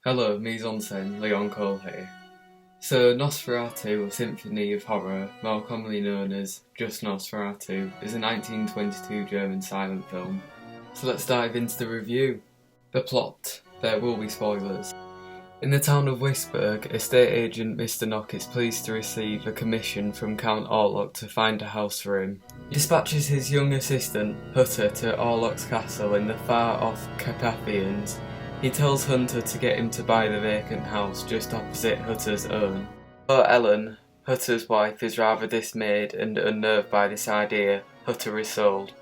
Hello, mise en scène, Leon Cole here. So, Nosferatu, a symphony of horror, more commonly known as just Nosferatu, is a 1922 German silent film. So let's dive into the review. The plot. There will be spoilers. In the town of Wisburg, estate agent Mr. Knock is pleased to receive a commission from Count Orlok to find a house for him. He dispatches his young assistant, Hutter, to Orlok's castle in the far-off Carpathians. He tells Hunter to get him to buy the vacant house just opposite Hutter's own. Though Ellen, Hutter's wife, is rather dismayed and unnerved by this idea, Hutter is sold.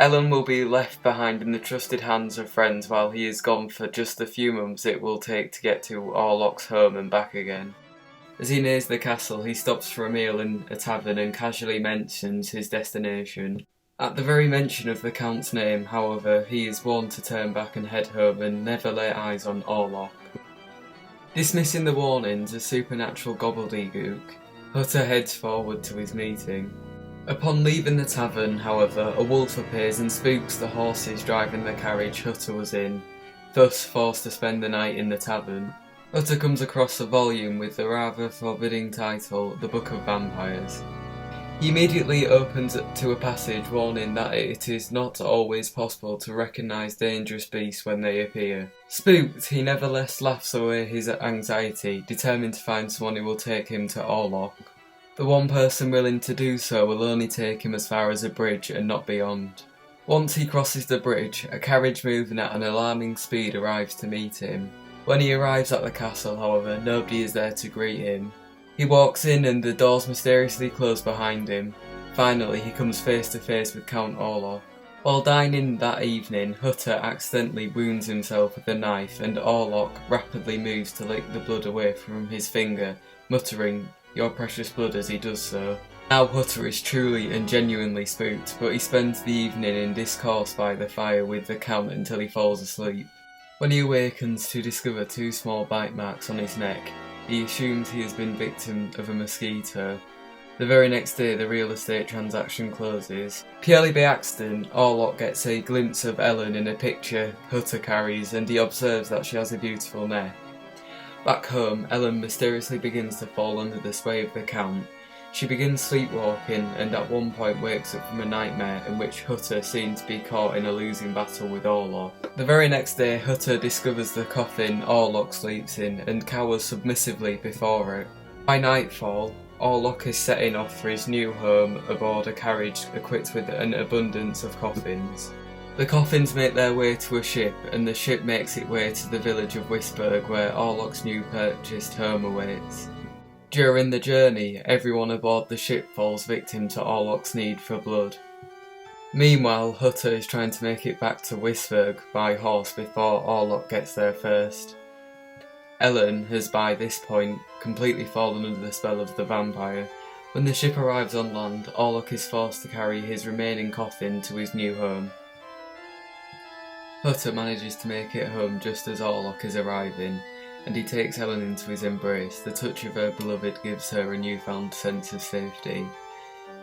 Ellen will be left behind in the trusted hands of friends while he is gone for just the few months it will take to get to Orlok's home and back again. As he nears the castle, he stops for a meal in a tavern and casually mentions his destination. At the very mention of the Count's name, however, he is warned to turn back and head home and never lay eyes on Orlok. Dismissing the warnings as supernatural gobbledygook, Hutter heads forward to his meeting. Upon leaving the tavern, however, a wolf appears and spooks the horses driving the carriage Hutter was in, thus forced to spend the night in the tavern. Hutter comes across a volume with the rather forbidding title, The Book of Vampires. He immediately opens to a passage warning that it is not always possible to recognise dangerous beasts when they appear. Spooked, he nevertheless laughs away his anxiety, determined to find someone who will take him to Orlok. The one person willing to do so will only take him as far as a bridge and not beyond. Once he crosses the bridge, a carriage moving at an alarming speed arrives to meet him. When he arrives at the castle, however, nobody is there to greet him. He walks in and the doors mysteriously close behind him. Finally, he comes face to face with Count Orlok. While dining that evening, Hutter accidentally wounds himself with a knife and Orlok rapidly moves to lick the blood away from his finger, muttering, "Your precious blood," as he does so. Now Hutter is truly and genuinely spooked, but he spends the evening in discourse by the fire with the Count until he falls asleep. When he awakens to discover two small bite marks on his neck, he assumes he has been victim of a mosquito. The very next day the real estate transaction closes. Purely by accident, Orlok gets a glimpse of Ellen in a picture Hutter carries and he observes that she has a beautiful neck. Back home, Ellen mysteriously begins to fall under the sway of the Count. She begins sleepwalking and at one point wakes up from a nightmare in which Hutter seems to be caught in a losing battle with Orlok. The very next day, Hutter discovers the coffin Orlok sleeps in and cowers submissively before it. By nightfall, Orlok is setting off for his new home aboard a carriage equipped with an abundance of coffins. The coffins make their way to a ship and the ship makes its way to the village of Wisburg where Orlok's new purchased home awaits. During the journey, everyone aboard the ship falls victim to Orlok's need for blood. Meanwhile, Hutter is trying to make it back to Wisburg by horse before Orlok gets there first. Ellen has by this point completely fallen under the spell of the vampire. When the ship arrives on land, Orlok is forced to carry his remaining coffin to his new home. Hutter manages to make it home just as Orlok is arriving, and he takes Ellen into his embrace. The touch of her beloved gives her a newfound sense of safety.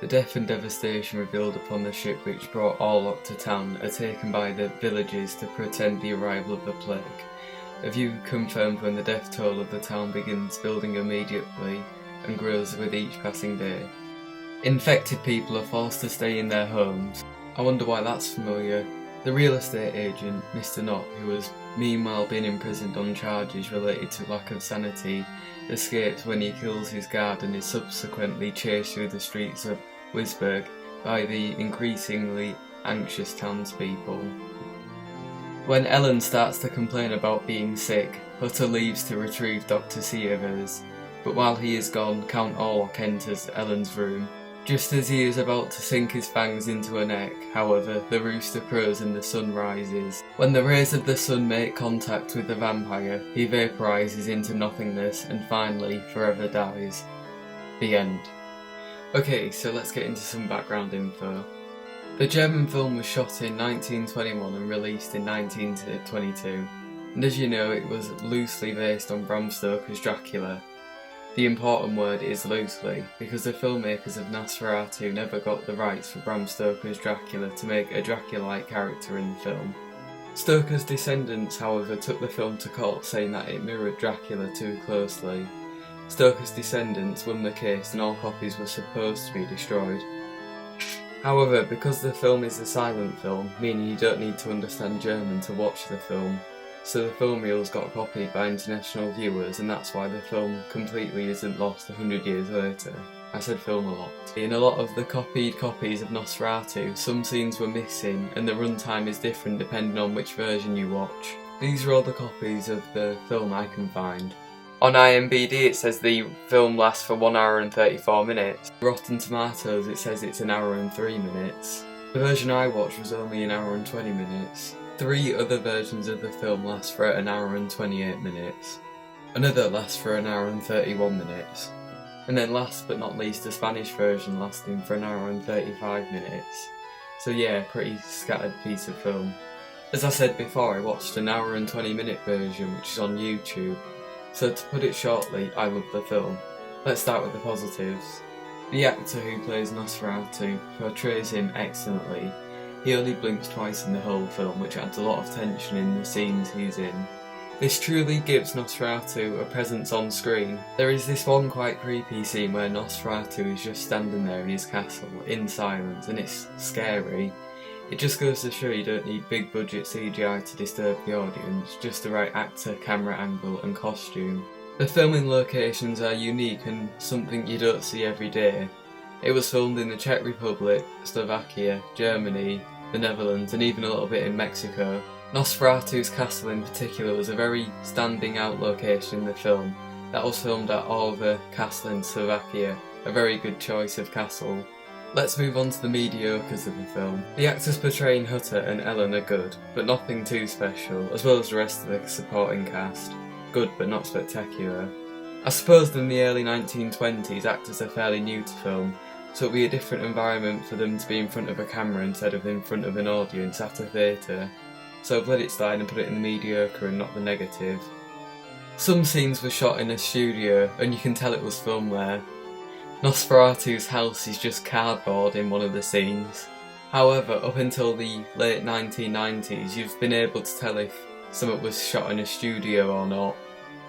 The death and devastation revealed upon the ship which brought Orlok to town are taken by the villagers to pretend the arrival of the plague. A view confirmed when the death toll of the town begins building immediately and grows with each passing day. Infected people are forced to stay in their homes. I wonder why that's familiar. The real estate agent, Mr. Knock, who has meanwhile been imprisoned on charges related to lack of sanity, escapes when he kills his guard and is subsequently chased through the streets of Wisburg by the increasingly anxious townspeople. When Ellen starts to complain about being sick, Hutter leaves to retrieve Dr. Sievers, but while he is gone, Count Orlok enters Ellen's room. Just as he is about to sink his fangs into her neck, however, the rooster crows and the sun rises. When the rays of the sun make contact with the vampire, he vaporizes into nothingness and finally forever dies. The end. Okay, so let's get into some background info. The German film was shot in 1921 and released in 1922, and as you know, it was loosely based on Bram Stoker's Dracula. The important word is loosely, because the filmmakers of Nosferatu never got the rights for Bram Stoker's Dracula to make a Dracula-like character in the film. Stoker's descendants, however, took the film to court, saying that it mirrored Dracula too closely. Stoker's descendants won the case and all copies were supposed to be destroyed. However, because the film is a silent film, meaning you don't need to understand German to watch the film, so the film reels got copied by international viewers, and that's why the film completely isn't lost 100 years later. I said film a lot. In a lot of the copied copies of Nosferatu, some scenes were missing and the runtime is different depending on which version you watch. These are all the copies of the film I can find. On IMDb it says the film lasts for 1 hour and 34 minutes. Rotten Tomatoes it says it's 1 hour and 3 minutes. The version I watched was only 1 hour and 20 minutes. 3 other versions of the film last for 1 hour and 28 minutes. Another lasts for 1 hour and 31 minutes. And then last but not least, the Spanish version lasting for 1 hour and 35 minutes. So yeah, pretty scattered piece of film. As I said before, I watched 1 hour and 20 minute version which is on YouTube. So to put it shortly, I love the film. Let's start with the positives. The actor who plays Nosferatu portrays him excellently. He only blinks twice in the whole film, which adds a lot of tension in the scenes he's in. This truly gives Nosferatu a presence on screen. There is this one quite creepy scene where Nosferatu is just standing there in his castle, in silence, and it's scary. It just goes to show you don't need big budget CGI to disturb the audience, just the right actor, camera angle and costume. The filming locations are unique and something you don't see every day. It was filmed in the Czech Republic, Slovakia, Germany, the Netherlands and even a little bit in Mexico. Nosferatu's castle in particular was a very standing out location in the film. That was filmed at Orva Castle in Slovakia, a very good choice of castle. Let's move on to the mediocres of the film. The actors portraying Hutter and Ellen are good, but nothing too special, as well as the rest of the supporting cast. Good but not spectacular. I suppose in the early 1920s actors are fairly new to film, so it'll be a different environment for them to be in front of a camera instead of in front of an audience at a theatre. So I've let it slide and put it in the mediocre and not the negative. Some scenes were shot in a studio and you can tell it was filmed there. Nosferatu's house is just cardboard in one of the scenes. However, up until the late 1990s you've been able to tell if something was shot in a studio or not.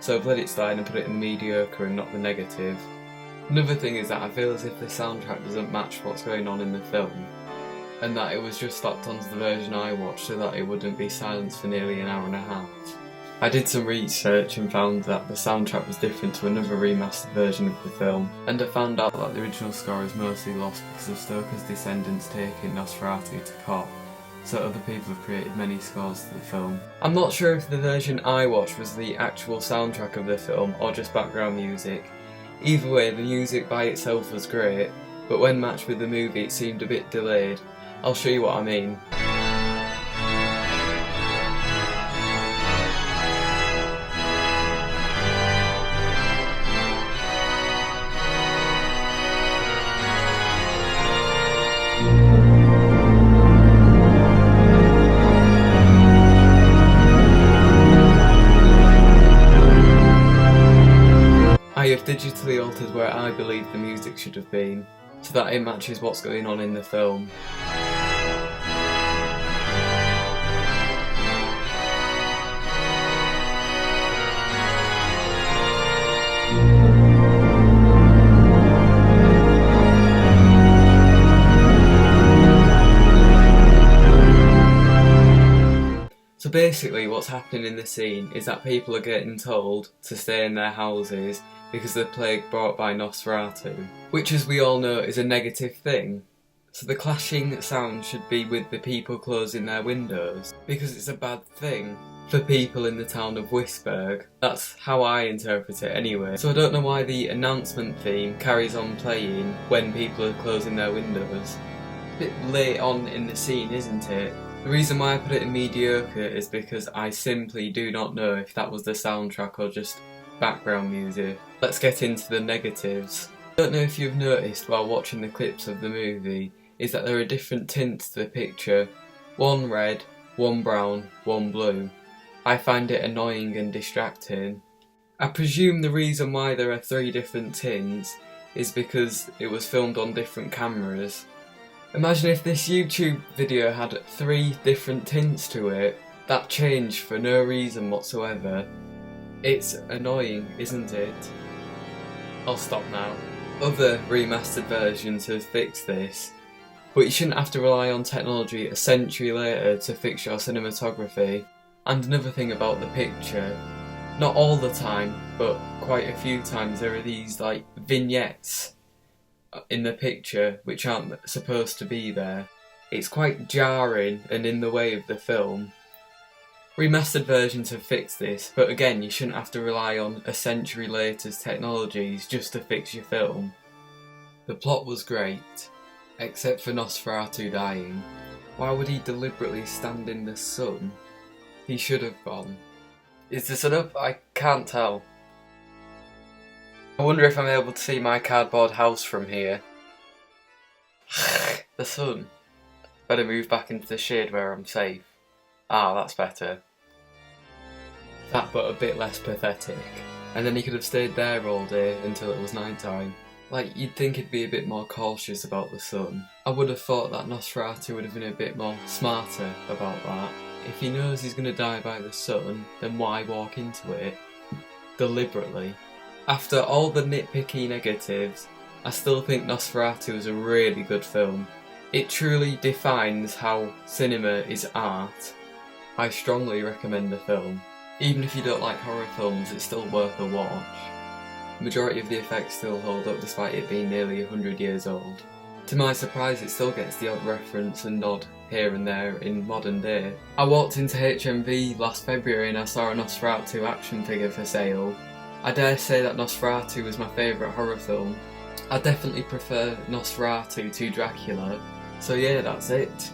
So I've let it slide and put it in the mediocre and not the negative. Another thing is that I feel as if the soundtrack doesn't match what's going on in the film, and that it was just slapped onto the version I watched so that it wouldn't be silenced for nearly 1.5 hours. I did some research and found that the soundtrack was different to another remastered version of the film, and I found out that the original score is mostly lost because of Stoker's descendants taking Nosferatu to court, so other people have created many scores to the film. I'm not sure if the version I watched was the actual soundtrack of the film or just background music. Either way, the music by itself was great, but when matched with the movie it seemed a bit delayed. I'll show you what I mean. I have digitally altered where I believe the music should have been, so that it matches what's going on in the film. So basically what's happening in the scene is that people are getting told to stay in their houses because of the plague brought by Nosferatu, which as we all know is a negative thing. So the clashing sound should be with the people closing their windows, because it's a bad thing for people in the town of Wisberg. That's how I interpret it anyway. So I don't know why the announcement theme carries on playing when people are closing their windows. A bit late on in the scene, isn't it? The reason why I put it in mediocre is because I simply do not know if that was the soundtrack or just background music. Let's get into the negatives. I don't know if you've noticed while watching the clips of the movie is that there are different tints to the picture. One red, one brown, one blue. I find it annoying and distracting. I presume the reason why there are 3 different tints is because it was filmed on different cameras. Imagine if this YouTube video had 3 different tints to it. That change for no reason whatsoever. It's annoying, isn't it? I'll stop now. Other remastered versions have fixed this, but you shouldn't have to rely on technology a century later to fix your cinematography. And another thing about the picture, not all the time, but quite a few times there are these like vignettes in the picture which aren't supposed to be there. It's quite jarring and in the way of the film. Remastered versions have fixed this, but again, you shouldn't have to rely on a century later's technologies just to fix your film. The plot was great, except for Nosferatu dying. Why would he deliberately stand in the sun? He should have gone. Is the sun up? I can't tell. I wonder if I'm able to see my cardboard house from here. The sun. Better move back into the shade where I'm safe. Ah, that's better. That but a bit less pathetic. And then he could have stayed there all day until it was night time. Like, you'd think he'd be a bit more cautious about the sun. I would have thought that Nosferatu would have been a bit more smarter about that. If he knows he's going to die by the sun, then why walk into it? Deliberately. After all the nitpicky negatives, I still think Nosferatu is a really good film. It truly defines how cinema is art. I strongly recommend the film. Even if you don't like horror films, it's still worth a watch. The majority of the effects still hold up despite it being nearly 100 years old. To my surprise, it still gets the odd reference and nod here and there in modern day. I walked into HMV last February and I saw a Nosferatu action figure for sale. I dare say that Nosferatu was my favourite horror film. I definitely prefer Nosferatu to Dracula. So yeah, that's it.